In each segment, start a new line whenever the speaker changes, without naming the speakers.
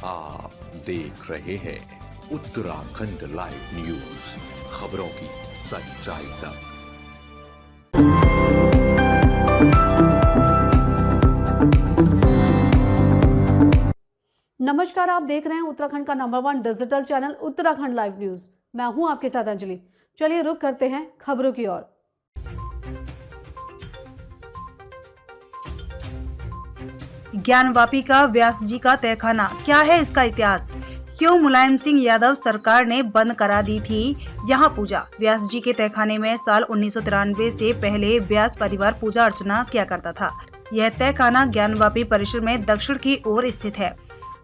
आप देख रहे हैं उत्तराखंड लाइव न्यूज, खबरों की सच्चाई तक।
नमस्कार, आप देख रहे हैं उत्तराखंड का number 1 digital channel Uttarakhand live news. मैं हूं आपके साथ अंजलि। चलिए रुक करते हैं खबरों की ओर।
ज्ञानवापी का व्यास जी का तहखाना, क्या है इसका इतिहास? क्यों मुलायम सिंह यादव सरकार ने बंद करा दी थी यहाँ पूजा? व्यास जी के तहखाने में साल 1993 से पहले व्यास परिवार पूजा अर्चना किया करता था। यह तहखाना ज्ञानवापी परिसर में दक्षिण की ओर स्थित है।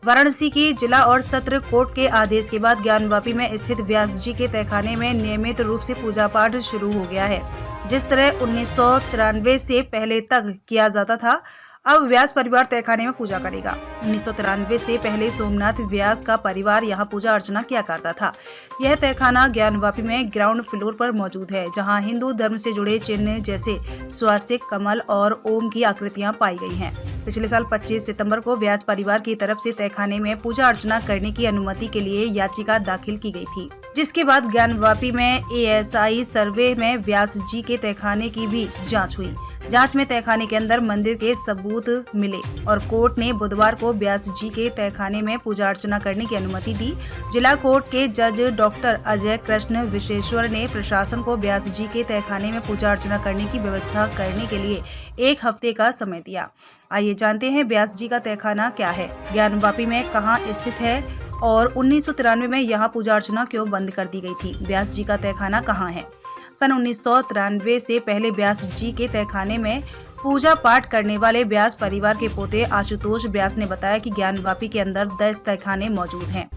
वाराणसी की जिला और सत्र कोर्ट के आदेश के बाद ज्ञानवापी में स्थित व्यास जी के तहखाने में नियमित रूप से पूजा पाठ शुरू हो गया है। जिस तरह 1993 से पहले तक किया जाता था, अब व्यास परिवार तहखाने में पूजा करेगा। 1993 से पहले सोमनाथ व्यास का परिवार यहाँ पूजा अर्चना किया करता था। यह तहखाना ज्ञानवापी में ग्राउंड फ्लोर पर मौजूद है, जहाँ हिंदू धर्म से जुड़े चिन्ह जैसे स्वास्तिक, कमल और ओम की आकृतियाँ पाई गई हैं। पिछले साल 25 सितंबर को व्यास परिवार की तरफ से तहखाने में पूजा अर्चना करने की अनुमति के लिए याचिका दाखिल की गई थी, जिसके बाद ज्ञानवापी में ASI सर्वे में व्यास जी के तहखाने की भी जाँच हुई। जांच में तहखाने के अंदर मंदिर के सबूत मिले और कोर्ट ने बुधवार को व्यास जी के तहखाने में पूजा अर्चना करने की अनुमति दी। जिला कोर्ट के जज डॉक्टर अजय कृष्ण विशेश्वर ने प्रशासन को व्यास जी के तहखाने में पूजा अर्चना करने की व्यवस्था करने के लिए 1 हफ्ते का समय दिया। आइए जानते हैं व्यास जी का तहखाना क्या है, ज्ञानवापी में कहाँ स्थित है और 1993 में यहाँ पूजा अर्चना क्यों बंद कर दी गई थी। व्यास जी का तहखाना कहाँ है? सन 1993 से पहले व्यास जी के तहखाने में पूजा पाठ करने वाले व्यास परिवार के पोते आशुतोष व्यास ने बताया कि ज्ञानवापी के अंदर 10 तहखाने मौजूद हैं।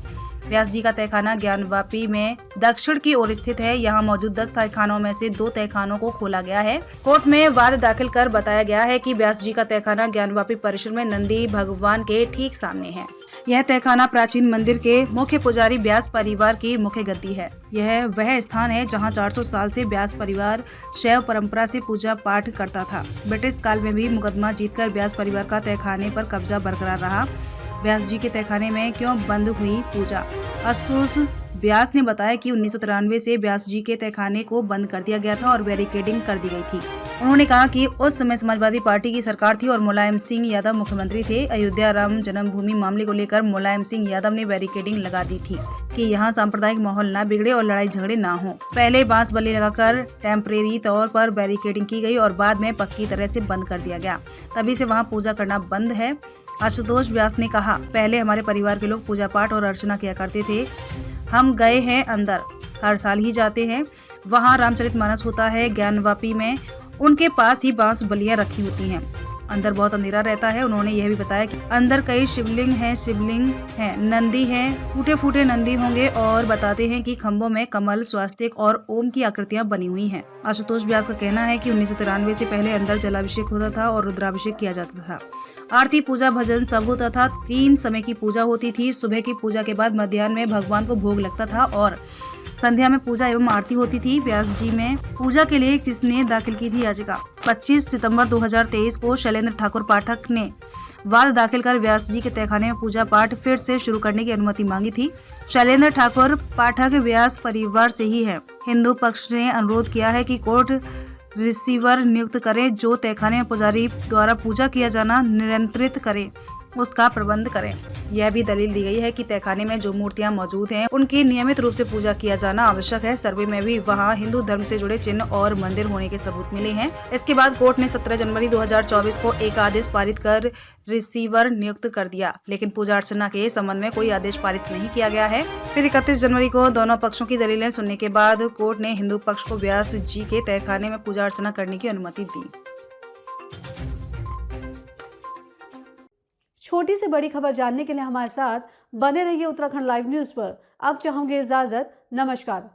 व्यास जी का तहखाना ज्ञानवापी में दक्षिण की ओर स्थित है। यहाँ मौजूद 10 तहखानों में से 2 तहखानों को खोला गया है। कोर्ट में वाद दाखिल कर बताया गया है कि व्यास जी का तहखाना ज्ञानवापी परिसर में नंदी भगवान के ठीक सामने है। यह तहखाना प्राचीन मंदिर के मुख्य पुजारी व्यास परिवार की मुख्य गद्दी है। यह वह स्थान है जहां 400 साल से व्यास परिवार शैव परंपरा से पूजा पाठ करता था। ब्रिटिश काल में भी मुकदमा जीतकर व्यास परिवार का तहखाने पर कब्जा बरकरार रहा। व्यास जी के तहखाने में क्यों बंद हुई पूजा? आशुतोष व्यास ने बताया कि 1993 से व्यास जी के तहखाने को बंद कर दिया गया था और बैरिकेडिंग कर दी गई थी। उन्होंने कहा कि उस समय समाजवादी पार्टी की सरकार थी और मुलायम सिंह यादव मुख्यमंत्री थे। अयोध्या राम जन्मभूमि मामले को लेकर मुलायम सिंह यादव ने बैरिकेडिंग लगा दी थी कि यहाँ सांप्रदायिक माहौल न बिगड़े और लड़ाई झगड़े ना हो। पहले बांस बल्ली लगाकर टेम्परेरी तौर पर बैरिकेडिंग की गई और बाद में पक्की तरह से बंद कर दिया गया। तभी से वहाँ पूजा करना बंद है। आशुतोष व्यास ने कहा, पहले हमारे परिवार के लोग पूजा पाठ और अर्चना किया करते थे। हम गए हैं अंदर, हर साल ही जाते हैं। वहाँ रामचरितमानस होता है। ज्ञानवापी में उनके पास ही बांस बलियां रखी होती हैं। अंदर बहुत अंधेरा रहता है। उन्होंने यह भी बताया कि अंदर कई शिवलिंग हैं, नंदी हैं, टूटे फूटे नंदी होंगे और बताते हैं कि खम्भों में कमल, स्वास्तिक और ओम की आकृतियां बनी हुई हैं। आशुतोष व्यास का कहना है कि 1993 से पहले अंदर जलाभिषेक होता था और रुद्राभिषेक किया जाता था। आरती, पूजा, भजन सब होता था। 3 समय की पूजा होती थी। सुबह की पूजा के बाद मध्याह्न में भगवान को भोग लगता था और संध्या में पूजा एवं आरती होती थी। व्यास जी में पूजा के लिए किसने दाखिल की थी याचिका? 25 सितंबर 2023 को शैलेंद्र ठाकुर पाठक ने वाद दाखिल कर व्यास जी के तहखाने में पूजा पाठ फिर से शुरू करने की अनुमति मांगी थी। शैलेंद्र ठाकुर पाठक व्यास परिवार से ही है। हिंदू पक्ष ने अनुरोध किया है कि कोर्ट रिसीवर नियुक्त करे जो तहखाने में पुजारी द्वारा पूजा किया जाना नियंत्रित करे, उसका प्रबंध करें। यह भी दलील दी गई है कि तहखाने में जो मूर्तियां मौजूद हैं उनकी नियमित रूप से पूजा किया जाना आवश्यक है। सर्वे में भी वहां हिंदू धर्म से जुड़े चिन्ह और मंदिर होने के सबूत मिले हैं। इसके बाद कोर्ट ने 17 जनवरी 2024 को एक आदेश पारित कर रिसीवर नियुक्त कर दिया, लेकिन पूजा अर्चना के संबंध में कोई आदेश पारित नहीं किया गया है। फिर 31 जनवरी को दोनों पक्षों की दलीलें सुनने के बाद कोर्ट ने हिंदू पक्ष को व्यास जी के तहखाने में पूजा अर्चना करने की अनुमति दी।
छोटी से बड़ी खबर जानने के लिए हमारे साथ बने रहिए उत्तराखंड लाइव न्यूज पर। अब चाहूंगी इजाजत। नमस्कार।